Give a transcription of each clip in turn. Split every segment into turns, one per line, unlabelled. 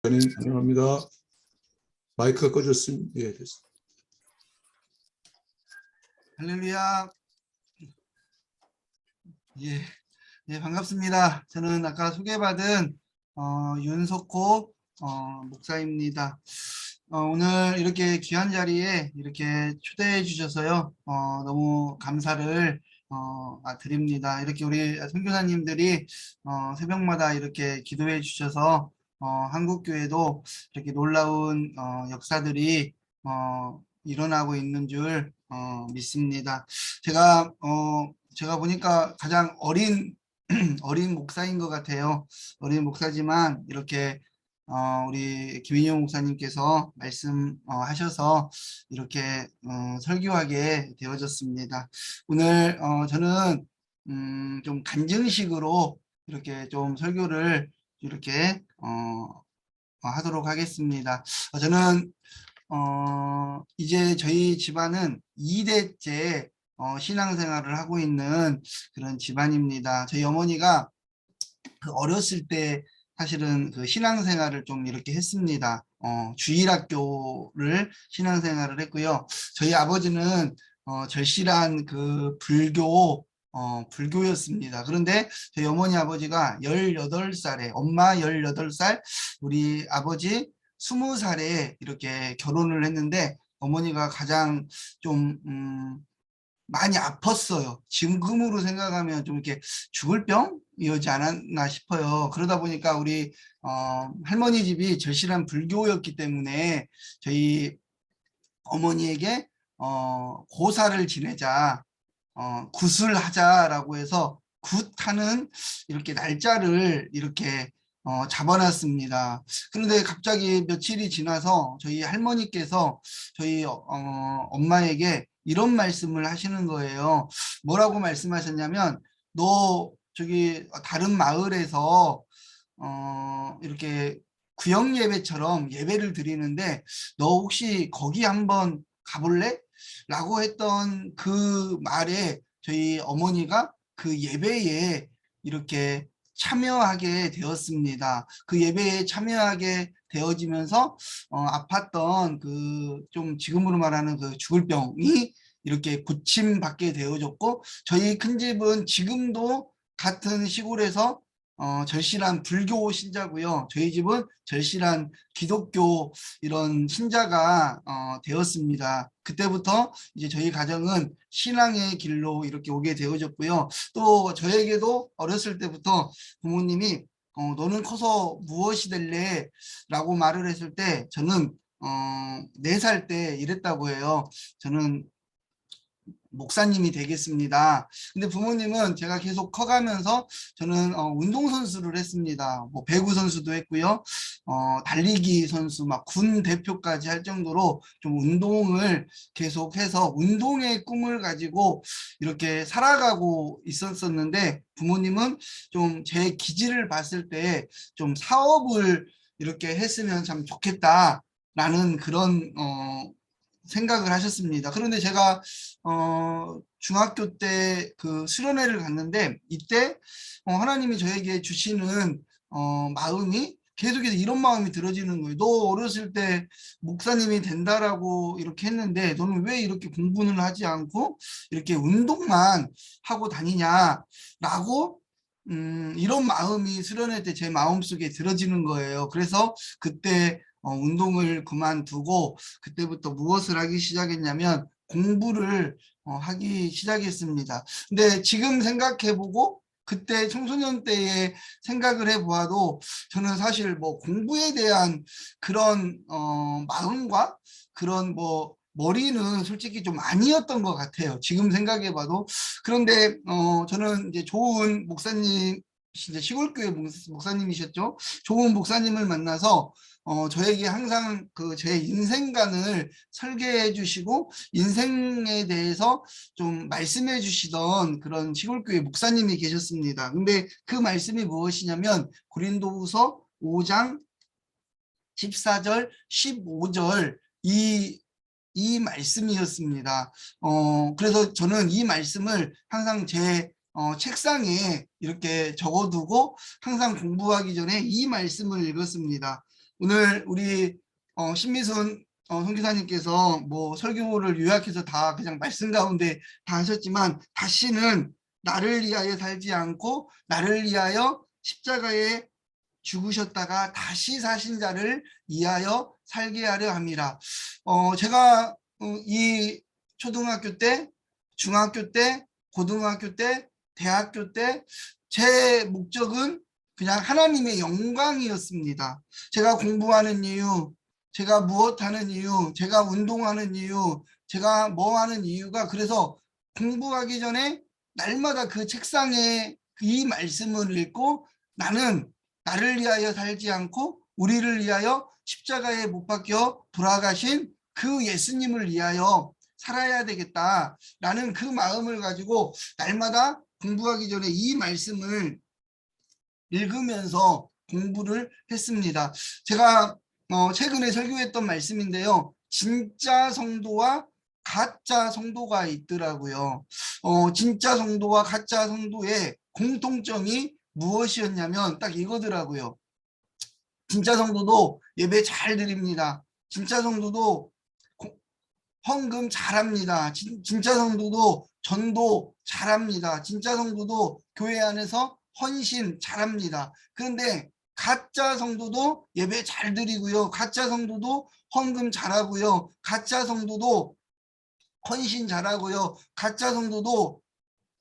환영합니다. 마이크가 꺼졌습니다. 예, 됐습니다.
할렐루야. 예, 반갑습니다. 저는 아까 소개받은 윤석호 목사입니다. 오늘 이렇게 귀한 자리에 이렇게 초대해 주셔서요. 너무 감사를 드립니다. 이렇게 우리 선교사님들이 새벽마다 이렇게 기도해 주셔서 한국교회도 이렇게 놀라운 역사들이 일어나고 있는 줄 믿습니다. 제가 보니까 가장 어린 목사인 것 같아요. 어린 목사지만 이렇게 우리 김인용 목사님께서 말씀하셔서 이렇게 설교하게 되어졌습니다. 오늘 저는 좀 간증식으로 이렇게 좀 설교를 이렇게 하도록 하겠습니다. 저는 이제 저희 집안은 2대째 신앙생활을 하고 있는 그런 집안입니다. 저희 어머니가 그 어렸을 때 사실은 그 신앙생활을 좀 이렇게 했습니다. 주일학교를 신앙생활을 했고요. 저희 아버지는 절실한 그 불교였습니다. 그런데 저희 어머니 아버지가 18살에, 엄마 18살, 우리 아버지 20살에 이렇게 결혼을 했는데 어머니가 가장 좀 많이 아팠어요. 지금으로 생각하면 좀 이렇게 죽을 병이었지 않았나 싶어요. 그러다 보니까 우리 할머니 집이 절실한 불교였기 때문에 저희 어머니에게 고사를 지내자, 굿을 하자라고 해서 굿하는 이렇게 날짜를 이렇게 잡아놨습니다. 그런데 갑자기 며칠이 지나서 저희 할머니께서 저희 엄마에게 이런 말씀을 하시는 거예요. 뭐라고 말씀하셨냐면, 너 저기 다른 마을에서 이렇게 구역 예배처럼 예배를 드리는데 너 혹시 거기 한번 가볼래? 라고 했던 그 말에 저희 어머니가 그 예배에 이렇게 참여하게 되었습니다. 그 예배에 참여하게 되어지면서 아팠던 그 좀 지금으로 말하는 그 죽을 병이 이렇게 고침받게 되어졌고, 저희 큰집은 지금도 같은 시골에서 절실한 불교 신자고요. 저희 집은 절실한 기독교 이런 신자가 되었습니다. 그때부터 이제 저희 가정은 신앙의 길로 이렇게 오게 되어졌고요. 또 저에게도 어렸을 때부터 부모님이 너는 커서 무엇이 될래? 라고 말을 했을 때 저는 4살 때 이랬다고 해요. 저는 목사님이 되겠습니다. 근데 부모님은 제가 계속 커가면서 저는 운동선수를 했습니다. 뭐 배구 선수도 했고요. 달리기 선수, 막 군 대표까지 할 정도로 좀 운동을 계속해서 운동의 꿈을 가지고 이렇게 살아가고 있었었는데, 부모님은 좀 제 기질을 봤을 때 좀 사업을 이렇게 했으면 참 좋겠다라는 그런 생각을 하셨습니다. 그런데 제가 중학교 때 그 수련회를 갔는데, 이때 하나님이 저에게 주시는 마음이 계속해서 이런 마음이 들어지는 거예요. 너 어렸을 때 목사님이 된다라고 이렇게 했는데 너는 왜 이렇게 공부는 하지 않고 이렇게 운동만 하고 다니냐라고 이런 마음이 수련회 때 제 마음속에 들어지는 거예요. 그래서 그때 운동을 그만두고 그때부터 무엇을 하기 시작했냐면 공부를 하기 시작했습니다. 근데 지금 생각해보고 그때 청소년 때의 생각을 해보아도 저는 사실 뭐 공부에 대한 그런 마음과 그런 뭐 머리는 솔직히 좀 아니었던 것 같아요. 지금 생각해봐도. 그런데 저는 이제 좋은 목사님, 이제 시골교회 목사님이셨죠. 좋은 목사님을 만나서 저에게 항상 그 제 인생관을 설계해 주시고 인생에 대해서 좀 말씀해 주시던 그런 시골교회 목사님이 계셨습니다. 근데 그 말씀이 무엇이냐면 고린도후서 5장 14절 15절 이 말씀이었습니다. 그래서 저는 이 말씀을 항상 제 책상에 이렇게 적어두고 항상 공부하기 전에 이 말씀을 읽었습니다. 오늘 우리 신미순 선교사님께서 뭐 설교를 요약해서 다 그냥 말씀 가운데 다 하셨지만, 다시는 나를 위하여 살지 않고 나를 위하여 십자가에 죽으셨다가 다시 사신 자를 위하여 살게 하려 함이라. 제가 이 초등학교 때, 중학교 때, 고등학교 때, 대학교 때 제 목적은 그냥 하나님의 영광이었습니다. 제가 공부하는 이유, 제가 무엇하는 이유, 제가 운동하는 이유, 제가 뭐 하는 이유가, 그래서 공부하기 전에 날마다 그 책상에 이 말씀을 읽고, 나는 나를 위하여 살지 않고 우리를 위하여 십자가에 못 박혀 돌아가신 그 예수님을 위하여 살아야 되겠다라는 그 마음을 가지고 날마다 공부하기 전에 이 말씀을 읽으면서 공부를 했습니다. 제가 최근에 설교했던 말씀인데요. 진짜 성도와 가짜 성도가 있더라고요. 진짜 성도와 가짜 성도의 공통점이 무엇이었냐면 딱 이거더라고요. 진짜 성도도 예배 잘 드립니다. 진짜 성도도 헌금 잘합니다. 진짜 성도도 전도 잘합니다. 진짜 성도도 교회 안에서 헌신 잘합니다. 그런데 가짜 성도도 예배 잘 드리고요. 가짜 성도도 헌금 잘하고요. 가짜 성도도 헌신 잘하고요. 가짜 성도도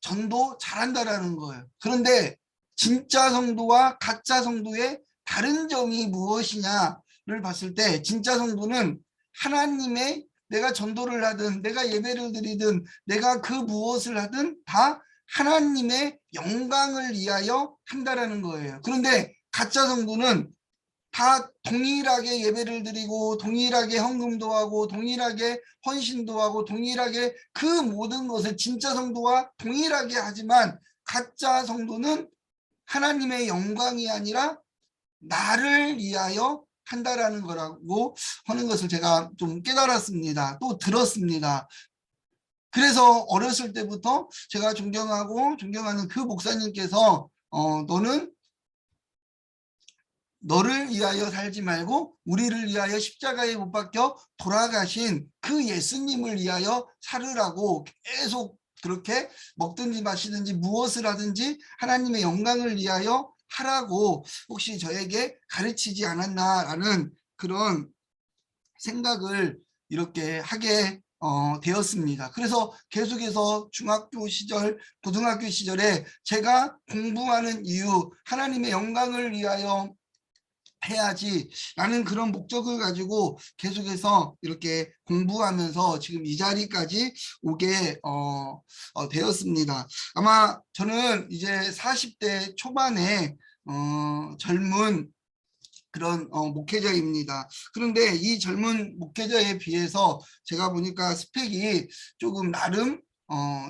전도 잘한다라는 거예요. 그런데 진짜 성도와 가짜 성도의 다른 점이 무엇이냐를 봤을 때, 진짜 성도는 하나님의, 내가 전도를 하든 내가 예배를 드리든 내가 그 무엇을 하든 다 하나님의 영광을 위하여 한다라는 거예요. 그런데 가짜 성도는 다 동일하게 예배를 드리고 동일하게 헌금도 하고 동일하게 헌신도 하고 동일하게 그 모든 것을 진짜 성도와 동일하게 하지만, 가짜 성도는 하나님의 영광이 아니라 나를 위하여 한다라는 거라고 하는 것을 제가 좀 깨달았습니다. 또 들었습니다. 그래서 어렸을 때부터 제가 존경하고 존경하는 그 목사님께서 너는 너를 위하여 살지 말고 우리를 위하여 십자가에 못 박혀 돌아가신 그 예수님을 위하여 살으라고 계속 그렇게 먹든지 마시든지 무엇을 하든지 하나님의 영광을 위하여 하라고 혹시 저에게 가르치지 않았나라는 그런 생각을 이렇게 하게 되었습니다. 그래서 계속해서 중학교 시절, 고등학교 시절에 제가 공부하는 이유, 하나님의 영광을 위하여 해야지 라는 그런 목적을 가지고 계속해서 이렇게 공부하면서 지금 이 자리까지 오게 되었습니다. 아마 저는 이제 40대 초반에 젊은 그런 목회자입니다. 그런데 이 젊은 목회자에 비해서 제가 보니까 스펙이 조금 나름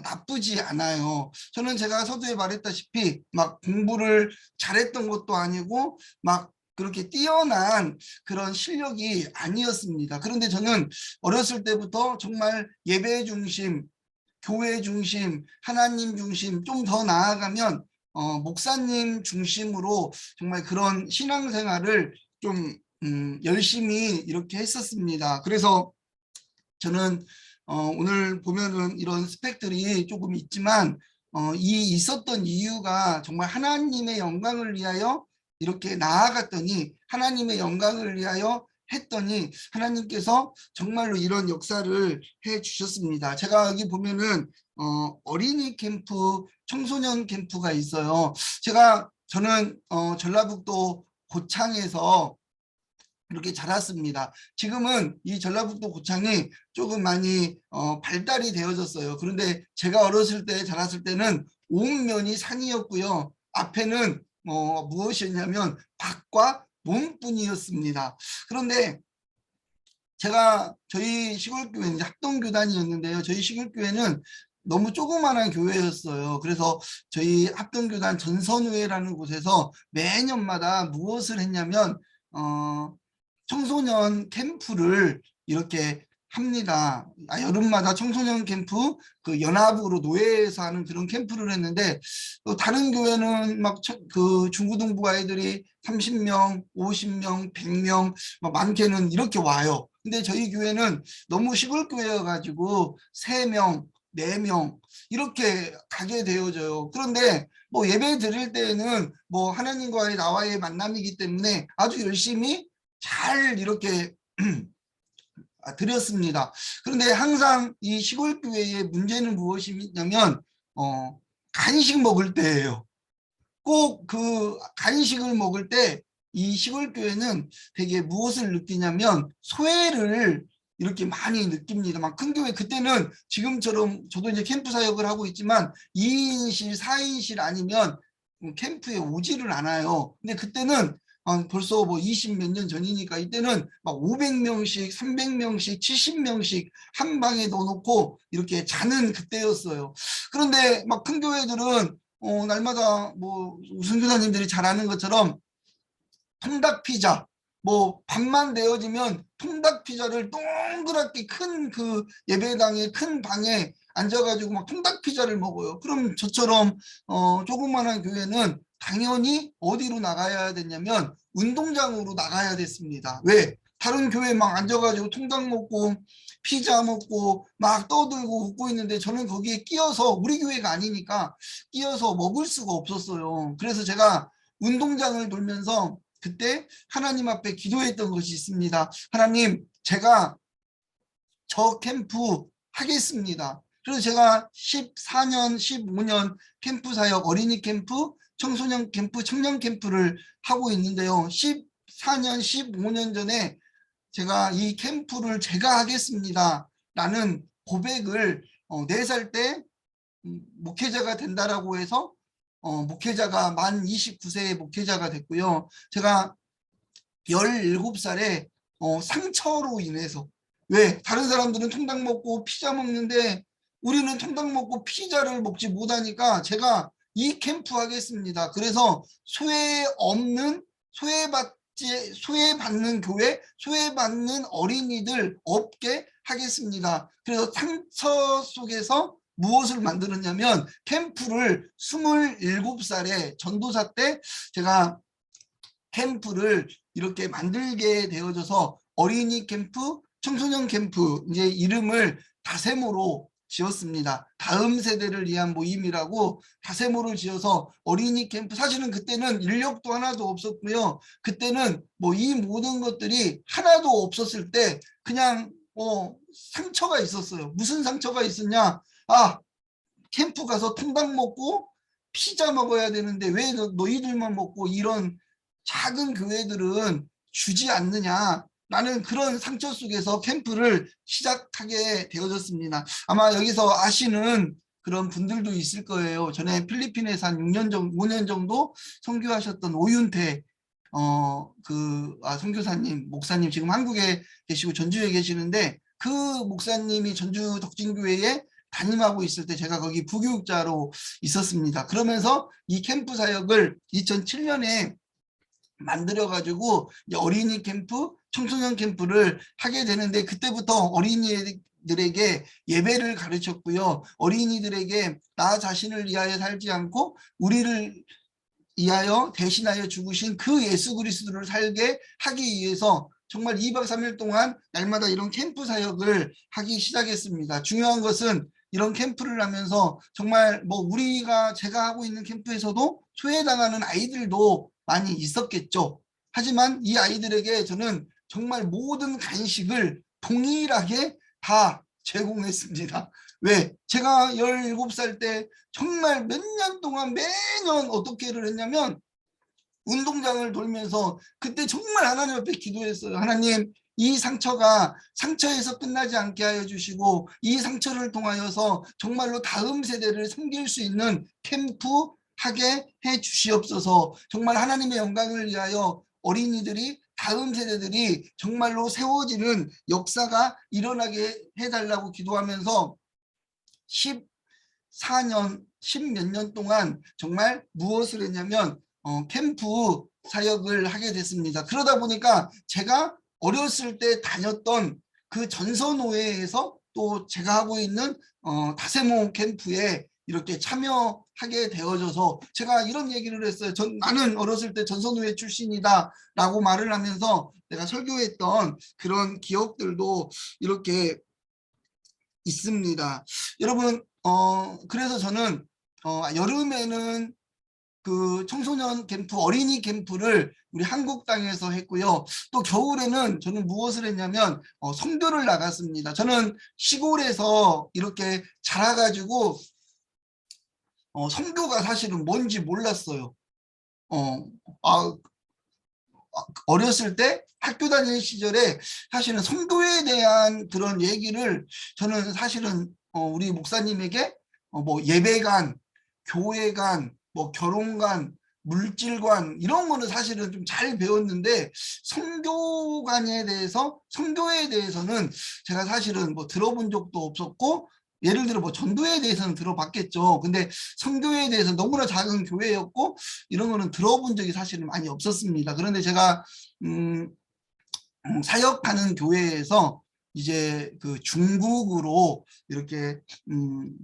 나쁘지 않아요. 저는 제가 서두에 말했다시피 막 공부를 잘했던 것도 아니고 막 그렇게 뛰어난 그런 실력이 아니었습니다. 그런데 저는 어렸을 때부터 정말 예배 중심, 교회 중심, 하나님 중심, 좀 더 나아가면 목사님 중심으로 정말 그런 신앙생활을 좀 열심히 이렇게 했었습니다. 그래서 저는 오늘 보면은 이런 스펙들이 조금 있지만 이 있었던 이유가 정말 하나님의 영광을 위하여 이렇게 나아갔더니, 하나님의 영광을 위하여 했더니 하나님께서 정말로 이런 역사를 해 주셨습니다. 제가 여기 보면은 어린이 캠프, 청소년 캠프가 있어요. 저는 전라북도 고창에서 이렇게 자랐습니다. 지금은 이 전라북도 고창이 조금 많이 발달이 되어졌어요. 그런데 제가 어렸을 때 자랐을 때는 온 면이 산이었고요. 앞에는 무엇이었냐면 밭과 논뿐이었습니다. 그런데 저희 시골교회는 합동교단이었는데요. 저희 시골교회는 너무 조그마한 교회였어요. 그래서 저희 합동교단 전선우회라는 곳에서 매년마다 무엇을 했냐면 청소년 캠프를 이렇게 합니다. 여름마다 청소년 캠프 그 연합으로 노예에서 하는 그런 캠프를 했는데 또 다른 교회는 막 그 중고등부 아이들이 30명, 50명, 100명 막 많게는 이렇게 와요. 근데 저희 교회는 너무 시골 교회여 가지고 3명, 4명 이렇게 가게 되어져요. 그런데 뭐 예배 드릴 때에는 뭐 하나님과의 나와의 만남이기 때문에 아주 열심히 잘 이렇게 드렸습니다. 그런데 항상 이 시골 교회의 문제는 무엇이냐면 간식 먹을 때예요. 꼭 그 간식을 먹을 때 이 시골 교회는 되게 무엇을 느끼냐면 소외를 이렇게 많이 느낍니다. 막 큰 교회 그때는 지금처럼 저도 이제 캠프 사역을 하고 있지만 2인실, 4인실 아니면 캠프에 오지를 않아요. 근데 그때는 벌써 뭐 20 몇 년 전이니까 이때는 막 500명씩, 300명씩, 70명씩 한 방에 넣어놓고 이렇게 자는 그때였어요. 그런데 막 큰 교회들은 날마다 뭐 선교사님들이 잘 아는 것처럼 통닭 피자 뭐 밤만 되어지면 통닭 피자를 동그랗게 큰 그 예배당의 큰 방에 앉아가지고 막 통닭 피자를 먹어요. 그럼 저처럼 조그만한 교회는 당연히 어디로 나가야 되냐면 운동장으로 나가야 됐습니다. 왜? 다른 교회 막 앉아가지고 통닭 먹고 피자 먹고 막 떠들고 웃고 있는데 저는 거기에 끼어서 우리 교회가 아니니까 끼어서 먹을 수가 없었어요. 그래서 제가 운동장을 돌면서 그때 하나님 앞에 기도했던 것이 있습니다. 하나님, 제가 저 캠프 하겠습니다. 그래서 제가 14년, 15년 캠프 사역, 어린이 캠프, 청소년 캠프, 청년 캠프를 하고 있는데요. 14년, 15년 전에 제가 이 캠프를 제가 하겠습니다. 라는 고백을 4살 때 목회자가 된다라고 해서 목회자가 만 29세의 목회자가 됐고요. 제가 17살에 상처로 인해서 왜 다른 사람들은 통닭 먹고 피자 먹는데 우리는 통닭 먹고 피자를 먹지 못하니까 제가 이 캠프 하겠습니다. 그래서 소외받는 교회, 소외받는 어린이들 없게 하겠습니다. 그래서 상처 속에서 무엇을 만들었냐면 캠프를 27살에 전도사 때 제가 캠프를 이렇게 만들게 되어져서 어린이 캠프, 청소년 캠프 이제 이름을 다세모로 지었습니다. 다음 세대를 위한 모임이라고 다세모를 지어서 어린이 캠프 사실은 그때는 인력도 하나도 없었고요. 그때는 뭐 이 모든 것들이 하나도 없었을 때 그냥 상처가 있었어요. 무슨 상처가 있었냐? 캠프 가서 통닭 먹고 피자 먹어야 되는데 왜 너희들만 먹고 이런 작은 교회들은 주지 않느냐 라는 그런 상처 속에서 캠프를 시작하게 되어졌습니다. 아마 여기서 아시는 그런 분들도 있을 거예요. 전에 필리핀에서 한 6년 정도, 5년 정도 선교하셨던 오윤태 선교사님, 목사님 지금 한국에 계시고 전주에 계시는데 그 목사님이 전주 덕진교회에 담임하고 있을 때 제가 거기 부교육자로 있었습니다. 그러면서 이 캠프 사역을 2007년에 만들어가지고 어린이 캠프, 청소년 캠프를 하게 되는데 그때부터 어린이들에게 예배를 가르쳤고요. 어린이들에게 나 자신을 위하여 살지 않고 우리를 위하여 대신하여 죽으신 그 예수 그리스도를 살게 하기 위해서 정말 2박 3일 동안 날마다 이런 캠프 사역을 하기 시작했습니다. 중요한 것은 이런 캠프를 하면서 정말 뭐 제가 하고 있는 캠프에서도 소외당하는 아이들도 많이 있었겠죠. 하지만 이 아이들에게 저는 정말 모든 간식을 동일하게 다 제공했습니다. 왜? 제가 17살 때 정말 몇 년 동안 매년 어떻게를 했냐면 운동장을 돌면서 그때 정말 하나님 앞에 기도했어요. 하나님, 이 상처가 상처에서 끝나지 않게 하여 주시고 이 상처를 통하여서 정말로 다음 세대를 섬길 수 있는 캠프 하게 해 주시옵소서. 정말 하나님의 영광을 위하여 어린이들이 다음 세대들이 정말로 세워지는 역사가 일어나게 해달라고 기도하면서 14년, 10몇 년 동안 정말 무엇을 했냐면 캠프 사역을 하게 됐습니다. 그러다 보니까 제가 어렸을 때 다녔던 그 전선노회에서 또 제가 하고 있는 다세모 캠프에 이렇게 참여하게 되어져서 제가 이런 얘기를 했어요. 나는 어렸을 때 전선노회 출신이다 라고 말을 하면서 내가 설교했던 그런 기억들도 이렇게 있습니다. 여러분, 그래서 저는 여름에는 그 청소년 캠프, 어린이 캠프를 우리 한국 땅에서 했고요. 또 겨울에는 저는 무엇을 했냐면 선교를 나갔습니다. 저는 시골에서 이렇게 자라가지고 선교가 사실은 뭔지 몰랐어요. 어렸을 때 학교 다니는 시절에 사실은 선교에 대한 그런 얘기를 저는 사실은 우리 목사님에게 뭐 예배관, 교회관, 뭐 결혼관, 물질관 이런 거는 사실은 좀 잘 배웠는데 선교관에 대해서, 선교에 대해서는 제가 사실은 뭐 들어본 적도 없었고, 예를 들어 뭐 전도에 대해서는 들어봤겠죠. 근데 선교에 대해서 너무나 작은 교회였고 이런 거는 들어본 적이 사실은 많이 없었습니다. 그런데 제가 사역하는 교회에서 이제 그 중국으로 이렇게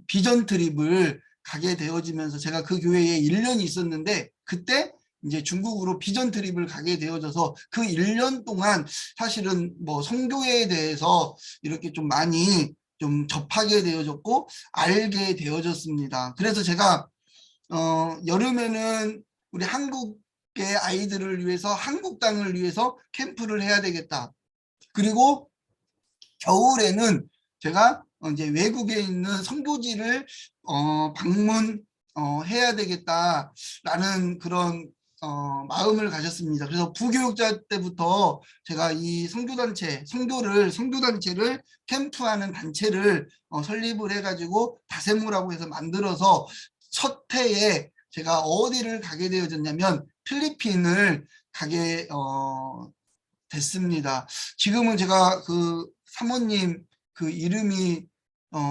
비전 트립을 가게 되어지면서 제가 그 교회에 1년이 있었는데 그때 이제 중국으로 비전 트립을 가게 되어져서 그 1년 동안 사실은 뭐 선교에 대해서 이렇게 좀 많이 좀 접하게 되어졌고 알게 되어졌습니다. 그래서 제가 여름에는 우리 한국의 아이들을 위해서, 한국 땅을 위해서 캠프를 해야 되겠다. 그리고 겨울에는 제가 이제 외국에 있는 선교지를 방문해야 되겠다라는 그런 마음을 가졌습니다. 그래서 부교육자 때부터 제가 이 선교단체를 캠프하는 단체를 설립을 해가지고 다세무라고 해서 만들어서 첫 해에 제가 어디를 가게 되어졌냐면 필리핀을 가게 됐습니다. 지금은 제가 그 사모님 그 이름이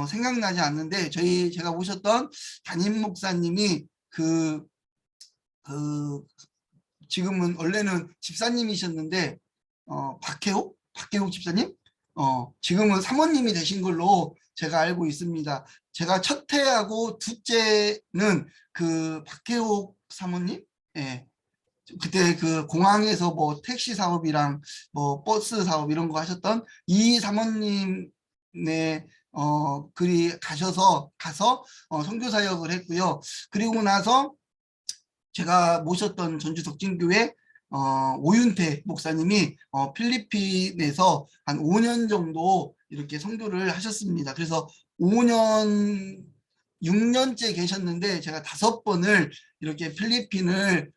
생각나지 않는데 제가 모셨던 담임 목사님이 지금은 원래는 집사님이셨는데 박혜옥 집사님 지금은 사모님이 되신 걸로 제가 알고 있습니다. 제가 첫 해하고 둘째는 그 박혜옥 사모님, 예. 그때 그 공항에서 뭐 택시 사업이랑 뭐 버스 사업 이런 거 하셨던 이 사모님네 그리 가서 선교 사역을 했고요. 그리고 나서 제가 모셨던 전주 덕진교회 오윤태 목사님이 필리핀에서 한 5년 정도 이렇게 선교를 하셨습니다. 그래서 6년째 계셨는데 제가 5번을 이렇게 필리핀을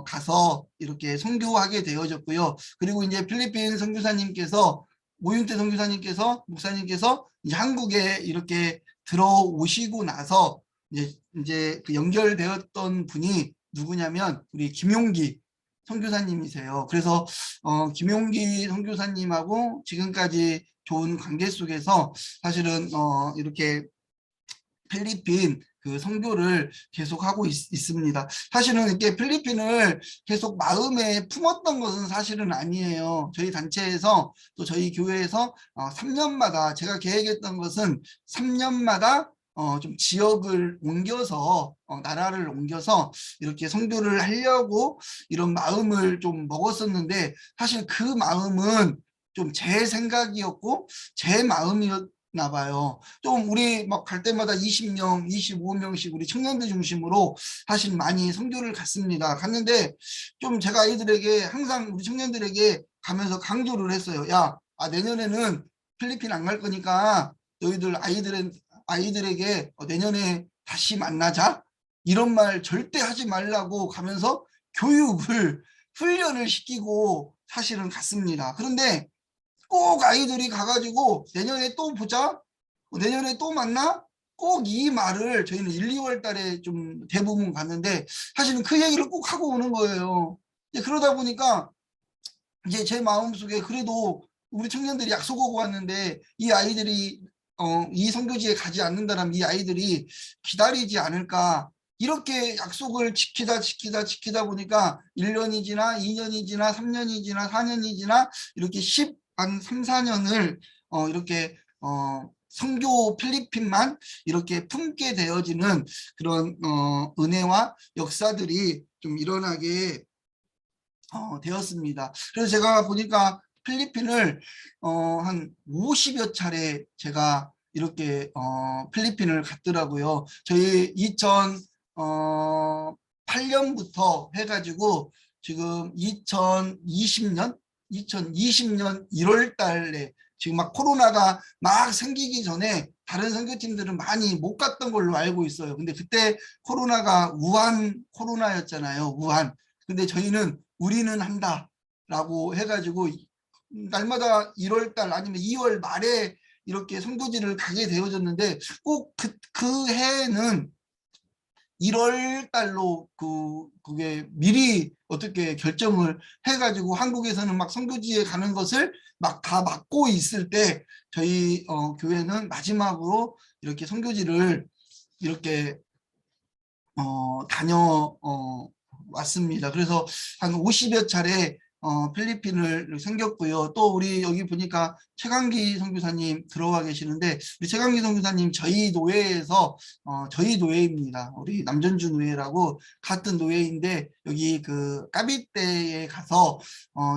가서 이렇게 선교하게 되어졌고요. 그리고 이제 필리핀 선교사님께서, 오윤태 선교사님께서, 목사님께서 이제 한국에 이렇게 들어오시고 나서 이제 그 연결되었던 분이 누구냐면 우리 김용기 선교사님이세요. 그래서 김용기 선교사님하고 지금까지 좋은 관계 속에서 사실은 이렇게 필리핀 그 선교를 계속하고 있습니다. 사실은 이렇게 필리핀을 계속 마음에 품었던 것은 사실은 아니에요. 저희 단체에서 또 저희 교회에서 3년마다 제가 계획했던 것은 3년마다 좀 지역을 옮겨서 나라를 옮겨서 이렇게 선교를 하려고 이런 마음을 좀 먹었었는데 사실 그 마음은 좀 제 생각이었고 제 마음이었나 봐요. 좀 우리 막 갈 때마다 20명, 25명씩 우리 청년들 중심으로 사실 많이 선교를 갔는데 좀 제가 아이들에게 항상 우리 청년들에게 가면서 강조를 했어요. 야, 내년에는 필리핀 안 갈 거니까 너희들 아이들에게 내년에 다시 만나자 이런 말 절대 하지 말라고 가면서 훈련을 시키고 사실은 갔습니다. 그런데 꼭 아이들이 가가지고 내년에 또 보자, 내년에 또 만나, 꼭 이 말을 저희는 1, 2월 달에 좀 대부분 갔는데 사실은 그 얘기를 꼭 하고 오는 거예요. 그러다 보니까 이제 제 마음속에 그래도 우리 청년들이 약속하고 왔는데 이 아이들이 이 선교지에 가지 않는다면 이 아이들이 기다리지 않을까, 이렇게 약속을 지키다 보니까 1년이 지나 2년이 지나 3년이 지나 4년이 지나 이렇게 한 3, 4년을 이렇게 선교 필리핀만 이렇게 품게 되어지는 그런 은혜와 역사들이 좀 일어나게 되었습니다. 그래서 제가 보니까 필리핀을 한 50여 차례 제가 이렇게 필리핀을 갔더라고요. 저희 2008년부터 해가지고 지금 2020년 1월 달에 지금 막 코로나가 막 생기기 전에 다른 선교팀들은 많이 못 갔던 걸로 알고 있어요. 근데 그때 코로나가 우한 코로나였잖아요. 우한. 근데 저희는 우리는 한다라고 해가지고 날마다 1월 달 아니면 2월 말에 이렇게 선교지를 가게 되어졌는데 꼭 그 해에는 1월 달로 그게 미리 어떻게 결정을 해가지고 한국에서는 막 선교지에 가는 것을 막 다 막고 있을 때 저희 교회는 마지막으로 이렇게 선교지를 이렇게 다녀왔습니다. 그래서 한 50여 차례 필리핀을 생겼고요. 또 우리 여기 보니까 최강기 선교사님 들어와 계시는데 우리 최강기 선교사님 저희 노회에서 저희 노회입니다. 우리 남전주 노회라고 같은 노회인데 여기 그 까비떼에 가서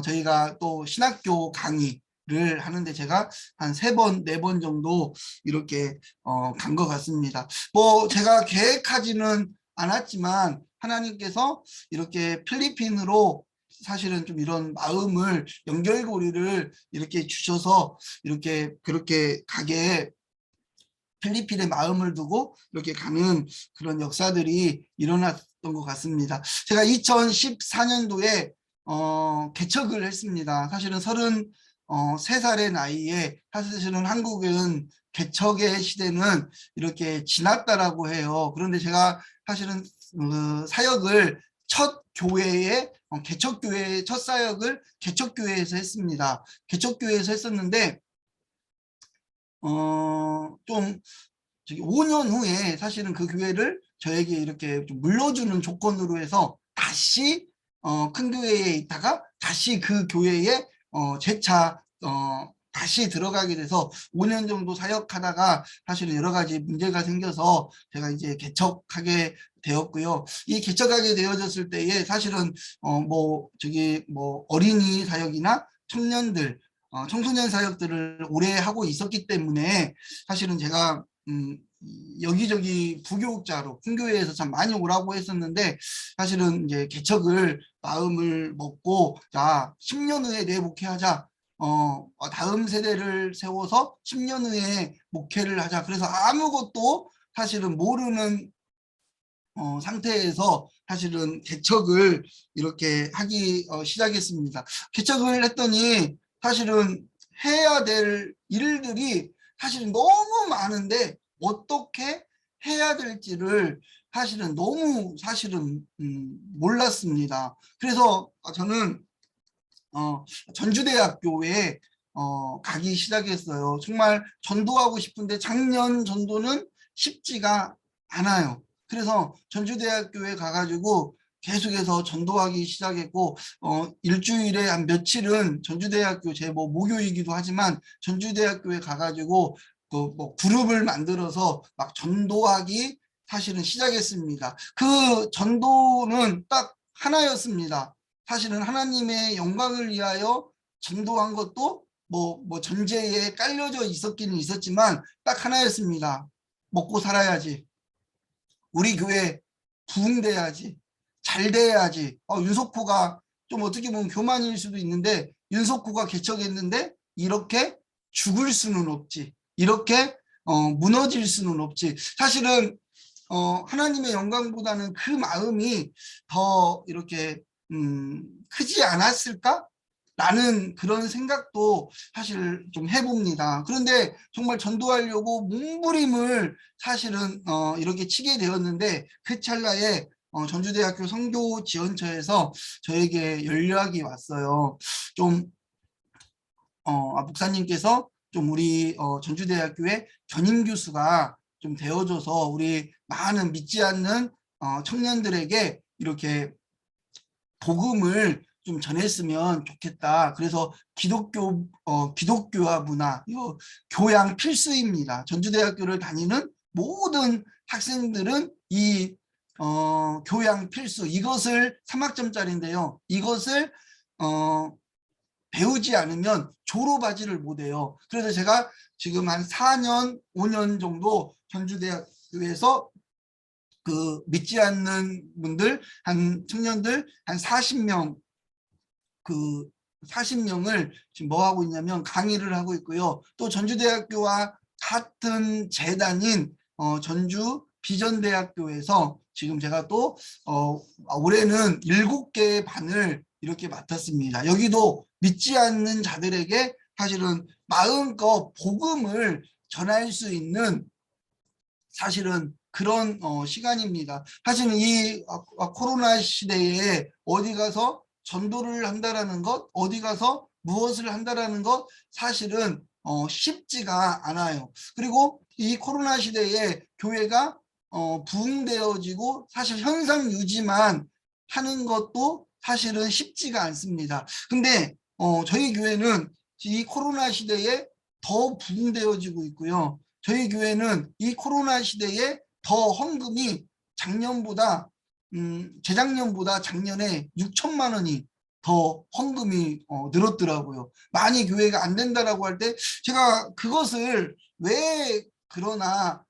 저희가 또 신학교 강의를 하는데 제가 한 3번, 4번 정도 이렇게 간 것 같습니다. 뭐 제가 계획하지는 않았지만 하나님께서 이렇게 필리핀으로 사실은 좀 이런 마음을 연결고리를 이렇게 주셔서 이렇게 그렇게 가게 필리핀에 마음을 두고 이렇게 가는 그런 역사들이 일어났던 것 같습니다. 제가 2014년도에 개척을 했습니다. 사실은 33살의 나이에 사실은 한국은 개척의 시대는 이렇게 지났다라고 해요. 그런데 제가 사실은 사역을 첫 교회에 개척교회의 첫 사역을 개척교회에서 했습니다. 개척교회에서 했었는데 좀 5년 후에 사실은 그 교회를 저에게 이렇게 좀 물려주는 조건으로 해서 다시 큰 교회에 있다가 다시 그 교회에 재차 다시 들어가게 돼서 5년 정도 사역하다가 사실은 여러 가지 문제가 생겨서 제가 이제 개척하게 되었고요. 이 개척하게 되어졌을 때에 사실은 뭐 어린이 사역이나 청년들 청소년 사역들을 오래 하고 있었기 때문에 사실은 제가 여기저기 부교육자로 큰 교회에서 참 많이 오라고 했었는데 사실은 이제 개척을 마음을 먹고 자 10년 후에 내 목회하자. 다음 세대를 세워서 10년 후에 목회를 하자. 그래서 아무것도 사실은 모르는 상태에서 사실은 개척을 이렇게 하기 시작했습니다. 개척을 했더니 사실은 해야 될 일들이 사실은 너무 많은데 어떻게 해야 될지를 사실은 너무 몰랐습니다. 그래서 저는 전주대학교에 가기 시작했어요. 정말 전도하고 싶은데 작년 전도는 쉽지가 않아요. 그래서 전주대학교에 가가지고 계속해서 전도하기 시작했고 일주일에 한 며칠은 전주대학교 제 뭐 모교이기도 하지만 전주대학교에 가가지고 뭐 그룹을 만들어서 막 전도하기 사실은 시작했습니다. 그 전도는 딱 하나였습니다. 사실은 하나님의 영광을 위하여 전도한 것도 뭐 전제에 깔려져 있었기는 있었지만 딱 하나였습니다. 먹고 살아야지. 우리 교회 부흥돼야지. 잘 돼야지. 윤석호가 좀 어떻게 보면 교만일 수도 있는데 윤석호가 개척했는데 이렇게 죽을 수는 없지. 이렇게 무너질 수는 없지. 사실은 하나님의 영광보다는 그 마음이 더 이렇게 크지 않았을까? 라는 그런 생각도 사실 좀 해봅니다. 그런데 정말 전도하려고 몸부림을 사실은 이렇게 치게 되었는데 그 찰나에 전주대학교 선교지원처에서 저에게 연락이 왔어요. 좀 목사님께서 좀 우리 전주대학교의 전임 교수가 좀 되어줘서 우리 많은 믿지 않는 청년들에게 이렇게 복음을 좀 전했으면 좋겠다. 그래서 기독교와 문화, 이 교양 필수입니다. 전주대학교를 다니는 모든 학생들은 이 교양 필수, 이것을 3학점짜리인데요. 이것을 배우지 않으면 졸업하지를 못해요. 그래서 제가 지금 한 4년, 5년 정도 전주대학교에서 그 믿지 않는 분들, 청년들 한 40명, 그 40명을 지금 뭐 하고 있냐면 강의를 하고 있고요. 또 전주대학교와 같은 재단인 전주 비전대학교에서 지금 제가 또 올해는 7개의 반을 이렇게 맡았습니다. 여기도 믿지 않는 자들에게 사실은 마음껏 복음을 전할 수 있는 사실은 그런 시간입니다. 사실은 이 코로나 시대에 어디 가서 전도를 한다라는 것, 어디 가서 무엇을 한다라는 것 사실은 쉽지가 않아요. 그리고 이 코로나 시대에 교회가 부흥되어지고 사실 현상 유지만 하는 것도 사실은 쉽지가 않습니다. 근데 저희 교회는 이 코로나 시대에 더 부흥되어지고 있고요. 저희 교회는 이 코로나 시대에 더 헌금이 작년보다 재작년보다 작년에 6천만 원이 더 헌금이 늘었더라고요. 많이 교회가 안 된다라고 할 때 제가 그것을 왜 그러나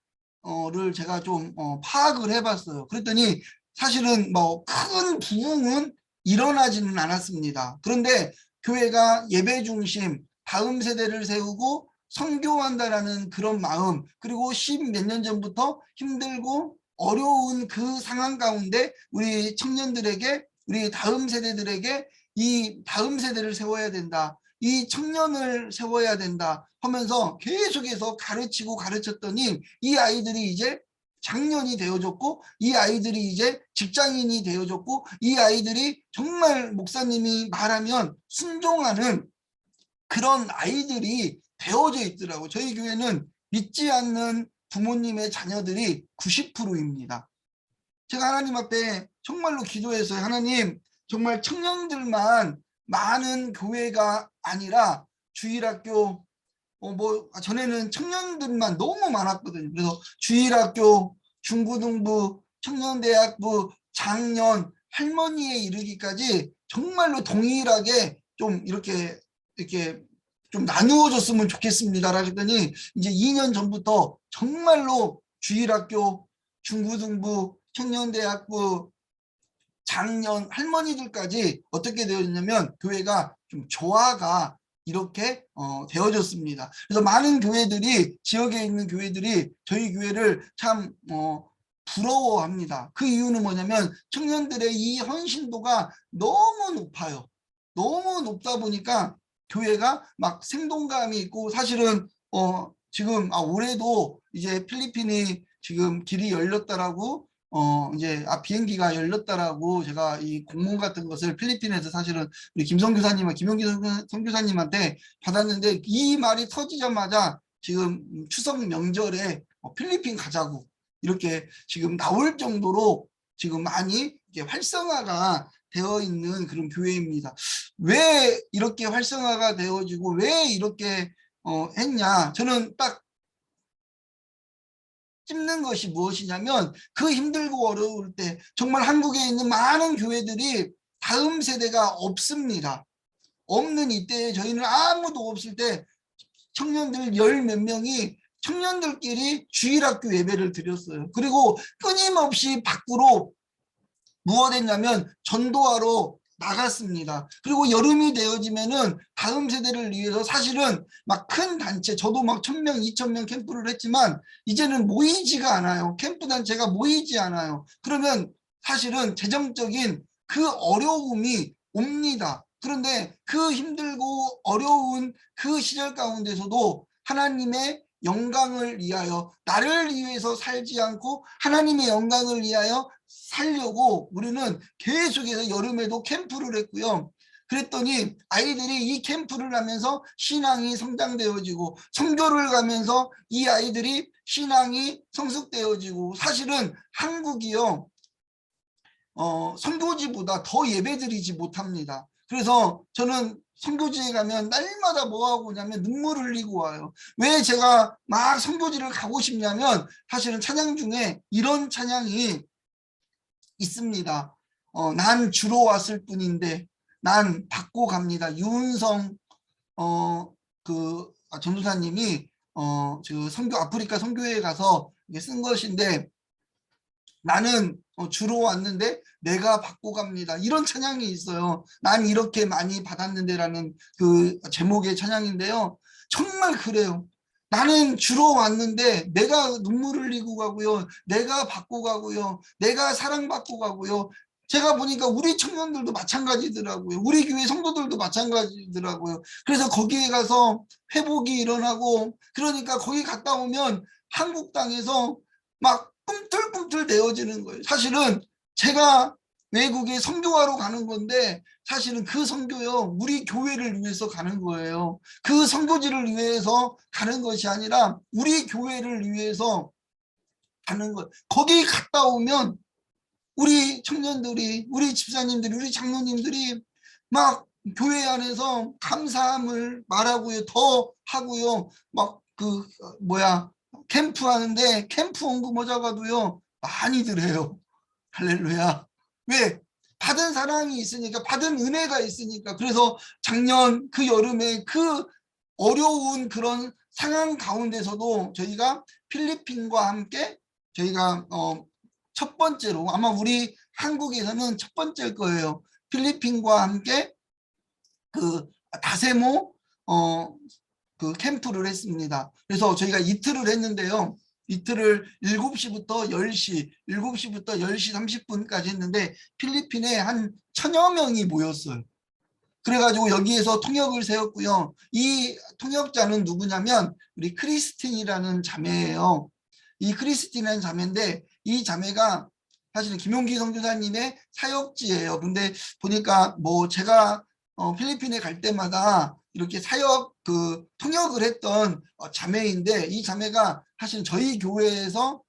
를 제가 좀 파악을 해봤어요. 그랬더니 사실은 뭐 큰 부흥은 일어나지는 않았습니다. 그런데 교회가 예배 중심, 다음 세대를 세우고 선교한다라는 그런 마음, 그리고 10몇 년 전부터 힘들고 어려운 그 상황 가운데 우리 청년들에게, 우리 다음 세대들에게 이 다음 세대를 세워야 된다, 이 청년을 세워야 된다 하면서 계속해서 가르치고 가르쳤더니 이 아이들이 이제 장년이 되어졌고, 이 아이들이 이제 직장인이 되어졌고, 이 아이들이 정말 목사님이 말하면 순종하는 그런 아이들이 되어져 있더라고요. 저희 교회는 믿지 않는 부모님의 자녀들이 90%입니다. 제가 하나님 앞에 정말로 기도했어요. 하나님, 정말 청년들만 많은 교회가 아니라 주일학교, 전에는 청년들만 너무 많았거든요. 그래서 주일학교, 중고등부, 청년대학부, 장년, 할머니에 이르기까지 정말로 동일하게 좀 이렇게 좀 나누어졌으면 좋겠습니다라고 했더니 이제 2년 전부터 정말로 주일학교, 중고등부, 청년대학부, 장년, 할머니들까지 어떻게 되어졌냐면 교회가 좀 조화가 이렇게 되어졌습니다. 그래서 많은 교회들이, 지역에 있는 교회들이 저희 교회를 참 부러워합니다. 그 이유는 뭐냐면 청년들의 이 헌신도가 너무 높아요. 너무 높다 보니까 교회가 막 생동감이 있고, 사실은 지금 올해도 이제 필리핀이 지금 길이 열렸다라고 이제 비행기가 열렸다라고 제가 이 공문 같은 것을 필리핀에서 사실은 우리 김성교사님, 김용기 선교사님한테 받았는데, 이 말이 터지자마자 지금 추석 명절에 필리핀 가자고 이렇게 지금 나올 정도로 지금 많이 이렇게 활성화가 되어 있는 그런 교회입니다. 왜 이렇게 활성화가 되어지고 왜 이렇게 했냐, 저는 딱 찝는 것이 무엇이냐면, 그 힘들고 어려울 때 정말 한국에 있는 많은 교회들이 다음 세대가 없습니다. 없는 이때에 저희는 아무도 없을 때 청년들 10몇 명이 청년들끼리 주일학교 예배를 드렸어요. 그리고 끊임없이 밖으로 무엇 했냐면 전도하러 나갔습니다. 그리고 여름이 되어지면은 다음 세대를 위해서 사실은 막 큰 단체, 저도 막 1000명, 2000명 캠프를 했지만 이제는 모이지가 않아요. 캠프 단체가 모이지 않아요. 그러면 사실은 재정적인 그 어려움이 옵니다. 그런데 그 힘들고 어려운 그 시절 가운데서도 하나님의 영광을 위하여, 나를 위해서 살지 않고 하나님의 영광을 위하여 살려고 우리는 계속해서 여름에도 캠프를 했고요. 그랬더니 아이들이 이 캠프를 하면서 신앙이 성장되어지고, 선교를 가면서 이 아이들이 신앙이 성숙되어지고, 사실은 한국이요 선교지보다 더 예배드리지 못합니다. 그래서 저는 선교지에 가면 날마다 뭐 하고 오냐면 눈물 흘리고 와요. 왜 제가 막 선교지를 가고 싶냐면 사실은 찬양 중에 이런 찬양이 있습니다. 난 주로 왔을 뿐인데 난 받고 갑니다. 유은성 전도사님이 그 선교 아프리카 선교회에 가서 쓴 것인데 나는 주로 왔는데 내가 받고 갑니다. 이런 찬양이 있어요. 난 이렇게 많이 받았는데라는 그 제목의 찬양인데요. 정말 그래요. 나는 주로 왔는데 내가 눈물 흘리고 가고요. 내가 받고 가고요. 내가 사랑받고 가고요. 제가 보니까 우리 청년들도 마찬가지더라고요. 우리 교회 성도들도 마찬가지더라고요. 그래서 거기에 가서 회복이 일어나고 그러니까 거기 갔다 오면 한국 땅에서 막 꿈틀꿈틀 내어지는 거예요. 사실은 제가 외국에 선교하러 가는 건데 사실은 그 선교요 우리 교회를 위해서 가는 거예요. 그 선교지를 위해서 가는 것이 아니라 우리 교회를 위해서 가는 거예요. 거기 갔다 오면 우리 청년들이 우리 집사님들이 우리 장로님들이 막 교회 안에서 감사함을 말하고요. 더 하고요. 막 캠프 하는데 캠프 원금 모자가도요 많이들 해요. 할렐루야. 왜? 받은 사랑이 있으니까, 받은 은혜가 있으니까. 그래서 작년 그 여름에 그 어려운 그런 상황 가운데서도 저희가 필리핀과 함께 저희가 첫 번째로 아마 우리 한국에서는 첫 번째일 거예요. 필리핀과 함께 그 다세모 그 캠프를 했습니다. 그래서 저희가 이틀을 했는데요. 이틀을 7시부터 10시, 7시부터 10시 30분까지 했는데 필리핀에 한 1000여 명이 모였어요. 그래가지고 여기에서 통역을 세웠고요. 이 통역자는 누구냐면 우리 크리스틴이라는 자매예요. 이 크리스틴이라는 자매인데 이 자매가 사실은 김용기 선교사님의 사역지예요. 근데 보니까 뭐 제가 필리핀에 갈 때마다 이렇게 사역 그 통역을 했던 자매인데 이 자매가 사실 저희 교회에서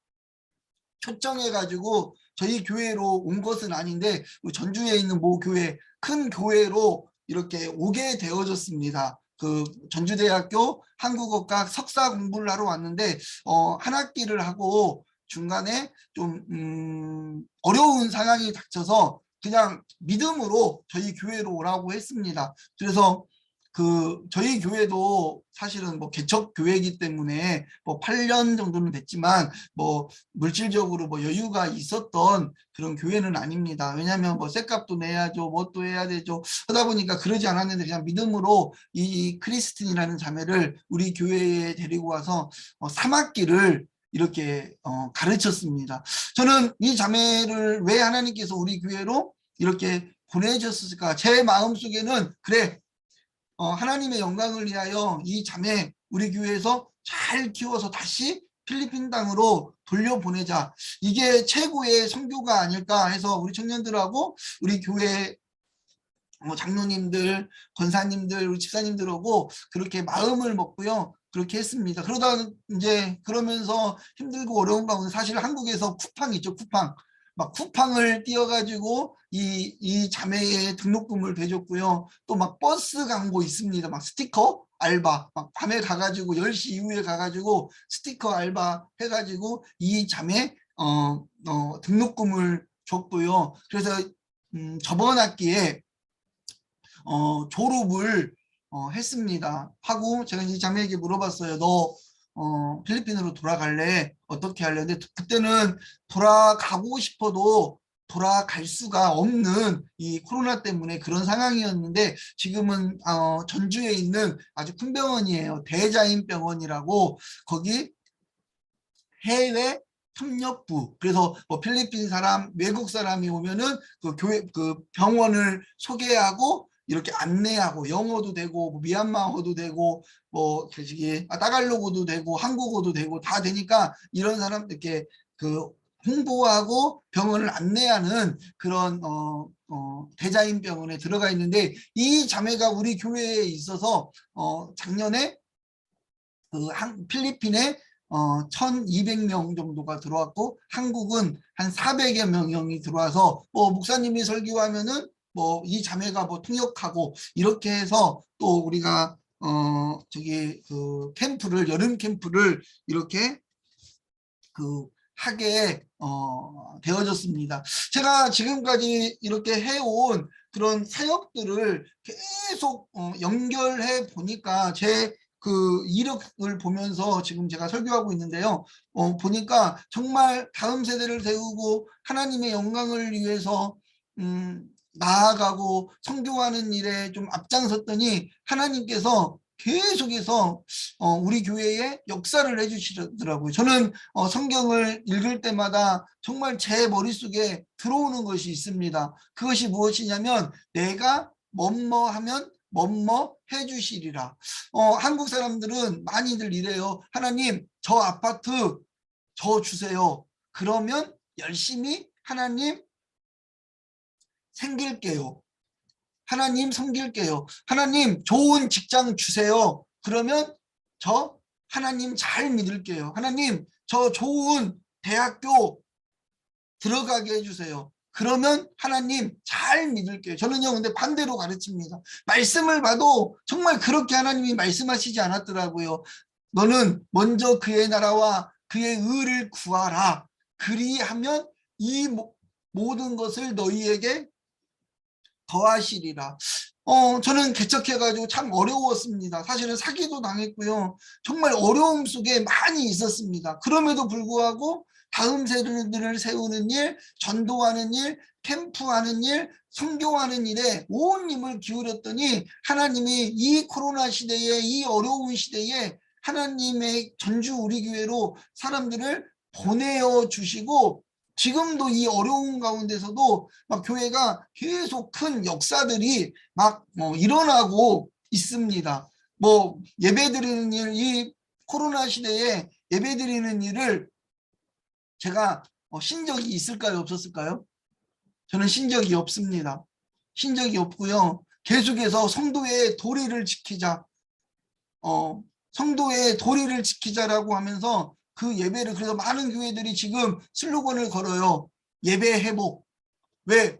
초청해 가지고 저희 교회로 온 것은 아닌데 전주에 있는 모 교회 큰 교회로 이렇게 오게 되어졌습니다. 그 전주대학교 한국어과 석사 공부를 하러 왔는데 한 학기를 하고 중간에 좀 어려운 상황이 닥쳐서 그냥 믿음으로 저희 교회로 오라고 했습니다. 그래서 그 저희 교회도 사실은 뭐 개척 교회이기 때문에 뭐 8년 정도는 됐지만 뭐 물질적으로 뭐 여유가 있었던 그런 교회는 아닙니다. 왜냐하면 뭐 쇳값도 내야죠, 뭐 또 해야 되죠. 하다 보니까 그러지 않았는데 그냥 믿음으로 이 크리스틴이라는 자매를 우리 교회에 데리고 와서 3학기를 이렇게 가르쳤습니다. 저는 이 자매를 왜 하나님께서 우리 교회로 이렇게 보내주셨을까? 제 마음속에는 그래. 하나님의 영광을 위하여 이 자매 우리 교회에서 잘 키워서 다시 필리핀 땅으로 돌려보내자. 이게 최고의 선교가 아닐까 해서 우리 청년들하고 우리 교회 장로님들, 권사님들, 우리 집사님들하고 그렇게 마음을 먹고요. 그렇게 했습니다. 그러다 이제 그러면서 힘들고 어려운 가운데 사실 한국에서 쿠팡 있죠, 쿠팡. 막 쿠팡을 띄워가지고 이 자매의 등록금을 대줬고요. 또 막 버스 광고 있습니다. 막 스티커 알바 막 밤에 가가지고 10시 이후에 가가지고 스티커 알바 해가지고 이 자매 등록금을 줬고요. 그래서 저번 학기에 졸업을 했습니다. 하고 제가 이 자매에게 물어봤어요. 너 필리핀으로 돌아갈래? 어떻게 할래? 근데 그때는 돌아가고 싶어도 돌아갈 수가 없는 이 코로나 때문에 그런 상황이었는데 지금은 전주에 있는 아주 큰 병원이에요. 대자인병원이라고 거기 해외 협력부. 그래서 뭐 필리핀 사람, 외국 사람이 오면은 그 교회 그 병원을 소개하고 이렇게 안내하고 영어도 되고 뭐 미얀마어도 되고 뭐 따갈로그도 되고 한국어도 되고 다 되니까 이런 사람 이렇게 그 홍보하고 병원을 안내하는 그런 대자인 병원에 들어가 있는데 이 자매가 우리 교회에 있어서 작년에 그 필리핀에 1200명 정도가 들어왔고 한국은 한 400여 명이 들어와서 뭐 목사님이 설교하면은 뭐 이 자매가 뭐 통역하고 이렇게 해서 또 우리가 저기 그 캠프를 여름 캠프를 이렇게 그 하게 되어졌습니다. 제가 지금까지 이렇게 해온 그런 사역들을 계속 연결해 보니까 제 그 이력을 보면서 지금 제가 설교하고 있는데요. 보니까 정말 다음 세대를 세우고 하나님의 영광을 위해서 나아가고 선교하는 일에 좀 앞장섰더니 하나님께서 계속해서 우리 교회에 역사를 해주시더라고요. 저는 성경을 읽을 때마다 정말 제 머릿속에 들어오는 것이 있습니다. 그것이 무엇이냐면 내가 뭐뭐 하면 뭐뭐 해주시리라. 한국 사람들은 많이들 이래요. 하나님 저 아파트 저 주세요. 그러면 열심히 하나님 생길게요. 하나님 섬길게요. 하나님 좋은 직장 주세요. 그러면 저 하나님 잘 믿을게요. 하나님 저 좋은 대학교 들어가게 해주세요. 그러면 하나님 잘 믿을게요. 저는요 근데 반대로 가르칩니다. 말씀을 봐도 정말 그렇게 하나님이 말씀하시지 않았더라고요. 너는 먼저 그의 나라와 그의 의를 구하라. 그리하면 이 모든 것을 너희에게 더하시리라. 저는 개척해가지고 참 어려웠습니다. 사실은 사기도 당했고요. 정말 어려움 속에 많이 있었습니다. 그럼에도 불구하고 다음 세대들을 세우는 일, 전도하는 일, 캠프하는 일, 선교하는 일에 온 힘을 기울였더니 하나님이 이 코로나 시대에 이 어려운 시대에 하나님의 전주 우리 교회로 사람들을 보내어 주시고 지금도 이 어려운 가운데서도 막 교회가 계속 큰 역사들이 막 일어나고 있습니다. 뭐 예배드리는 일, 이 코로나 시대에 예배드리는 일을 제가 신 적이 있을까요? 없었을까요? 저는 신 적이 없습니다. 신 적이 없고요. 계속해서 성도의 도리를 지키자. 성도의 도리를 지키자라고 하면서 그 예배를 그래서 많은 교회들이 지금 슬로건을 걸어요. 예배 회복. 왜?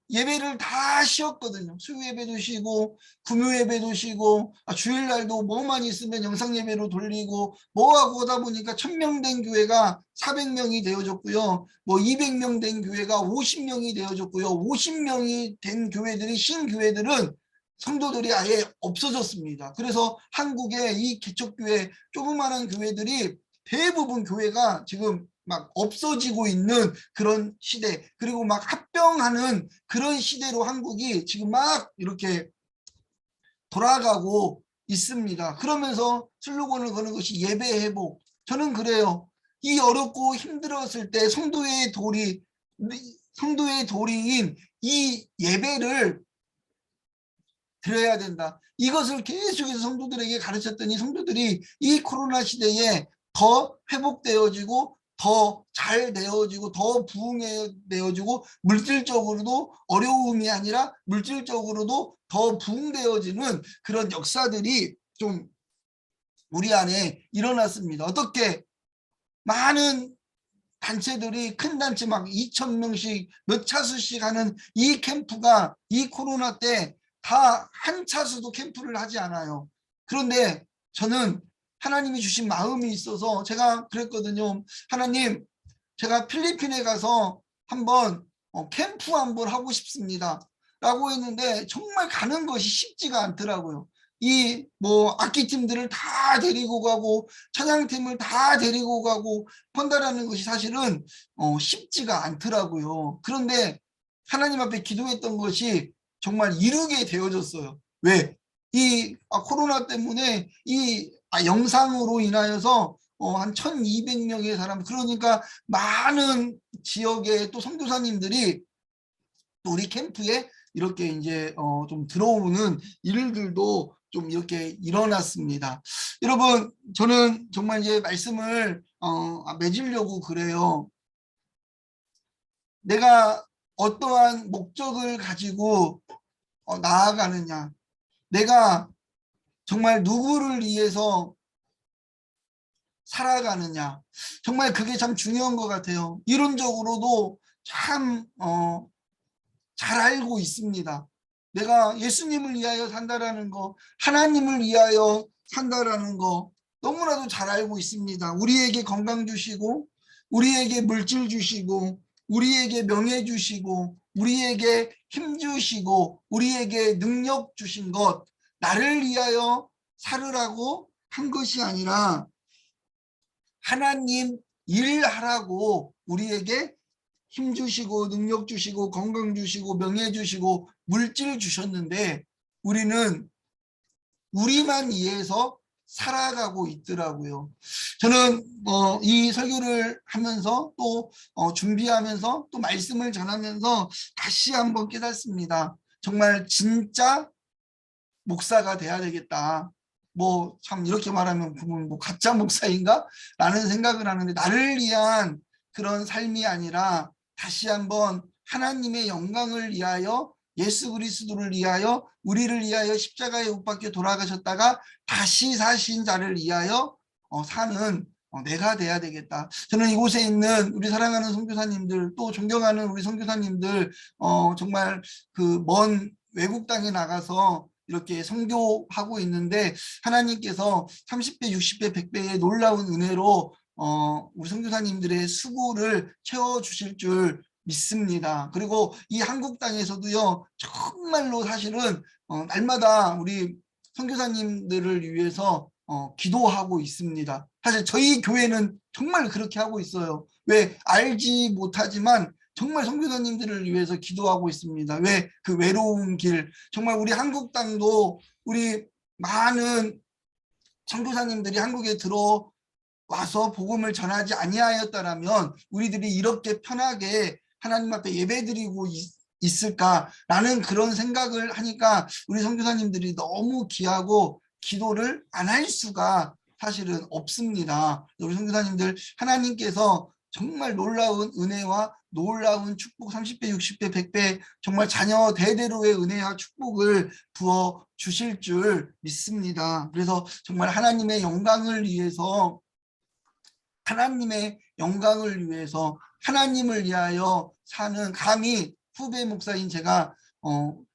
예배를 다 쉬었거든요. 수요 예배도 쉬고 금요 예배도 쉬고 주일날도 뭐만 있으면 영상 예배로 돌리고 뭐하고 하다 보니까 1000명 된 교회가 400명이 되어졌고요. 뭐 200명 된 교회가 50명이 되어졌고요. 50명이 된 교회들이 신교회들은 성도들이 아예 없어졌습니다. 그래서 한국의 이 개척교회 조그마한 교회들이 대부분 교회가 지금 막 없어지고 있는 그런 시대, 그리고 막 합병하는 그런 시대로 한국이 지금 막 이렇게 돌아가고 있습니다. 그러면서 슬로건을 거는 것이 예배 회복. 저는 그래요. 이 어렵고 힘들었을 때 성도의 도리인 이 예배를 드려야 된다. 이것을 계속해서 성도들에게 가르쳤더니 성도들이 이 코로나 시대에 더 회복되어지고 더 잘 되어지고 더 부흥되어지고 물질적으로도 어려움이 아니라 물질적으로도 더 부흥되어지는 그런 역사들이 좀 우리 안에 일어났습니다. 어떻게 많은 단체들이 큰 단체 막 2000명씩 몇 차수씩 하는 이 캠프가 이 코로나 때 다 한 차수도 캠프를 하지 않아요. 그런데 저는 하나님이 주신 마음이 있어서 제가 그랬거든요. 하나님, 제가 필리핀에 가서 한번 캠프 한번 하고 싶습니다. 라고 했는데 정말 가는 것이 쉽지가 않더라고요. 이 뭐 악기팀들을 다 데리고 가고 찬양팀을 다 데리고 가고 한다라는 것이 사실은 쉽지가 않더라고요. 그런데 하나님 앞에 기도했던 것이 정말 이루게 되어졌어요. 왜? 이 코로나 때문에 이 영상으로 인하여서 한 1200명의 사람, 그러니까 많은 지역의 또 선교사님들이 또 우리 캠프에 이렇게 이제 좀 들어오는 일들도 좀 이렇게 일어났습니다. 여러분, 저는 정말 이제 말씀을 맺으려고 그래요. 내가 어떠한 목적을 가지고 나아가느냐, 내가 정말 누구를 위해서 살아가느냐, 정말 그게 참 중요한 것 같아요. 이론적으로도 참 잘 알고 있습니다. 내가 예수님을 위하여 산다라는 거, 하나님을 위하여 산다라는 거 너무나도 잘 알고 있습니다. 우리에게 건강 주시고, 우리에게 물질 주시고, 우리에게 명예 주시고, 우리에게 힘 주시고, 우리에게 능력 주신 것, 나를 위하여 살으라고 한 것이 아니라 하나님 일하라고 우리에게 힘 주시고 능력 주시고 건강 주시고 명예 주시고 물질 주셨는데 우리는 우리만 위해서 살아가고 있더라고요. 저는 이 설교를 하면서 또 준비하면서 또 말씀을 전하면서 다시 한번 깨닫습니다. 정말 진짜 목사가 돼야 되겠다. 뭐 참 이렇게 말하면 뭐 가짜 목사인가? 라는 생각을 하는데 나를 위한 그런 삶이 아니라 다시 한번 하나님의 영광을 위하여 예수 그리스도를 위하여 우리를 위하여 십자가에 못 박혀 돌아가셨다가 다시 사신 자를 위하여 사는 내가 돼야 되겠다. 저는 이곳에 있는 우리 사랑하는 선교사님들 또 존경하는 우리 선교사님들 정말 그 먼 외국 땅에 나가서 이렇게 선교하고 있는데 하나님께서 30배, 60배, 100배의 놀라운 은혜로 우리 선교사님들의 수고를 채워주실 줄 믿습니다. 그리고 이 한국 땅에서도요 정말로 사실은 날마다 우리 선교사님들을 위해서 기도하고 있습니다. 사실 저희 교회는 정말 그렇게 하고 있어요. 왜 알지 못하지만 정말 선교사님들을 위해서 기도하고 있습니다. 왜 그 외로운 길 정말 우리 한국 땅도 우리 많은 선교사님들이 한국에 들어와서 복음을 전하지 아니하였다라면 우리들이 이렇게 편하게 하나님 앞에 예배드리고 있을까라는 그런 생각을 하니까 우리 선교사님들이 너무 귀하고 기도를 안 할 수가 사실은 없습니다. 우리 선교사님들 하나님께서 정말 놀라운 은혜와 놀라운 축복 30배, 60배, 100배 정말 자녀 대대로의 은혜와 축복을 부어 주실 줄 믿습니다. 그래서 정말 하나님의 영광을 위해서 하나님을 위하여 사는 감히 후배 목사인 제가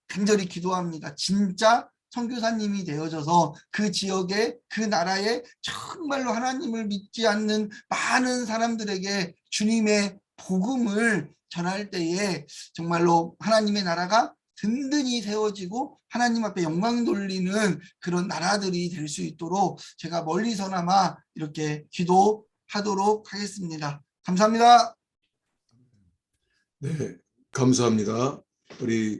간절히 기도합니다. 진짜 선교사님이 되어져서 그 지역에 그 나라에 정말로 하나님을 믿지 않는 많은 사람들에게 주님의 복음을 전할 때에 정말로 하나님의 나라가 든든히 세워지고 하나님 앞에 영광 돌리는 그런 나라들이 될 수 있도록 제가 멀리서나마 이렇게 기도하도록 하겠습니다. 감사합니다.
네, 감사합니다. 우리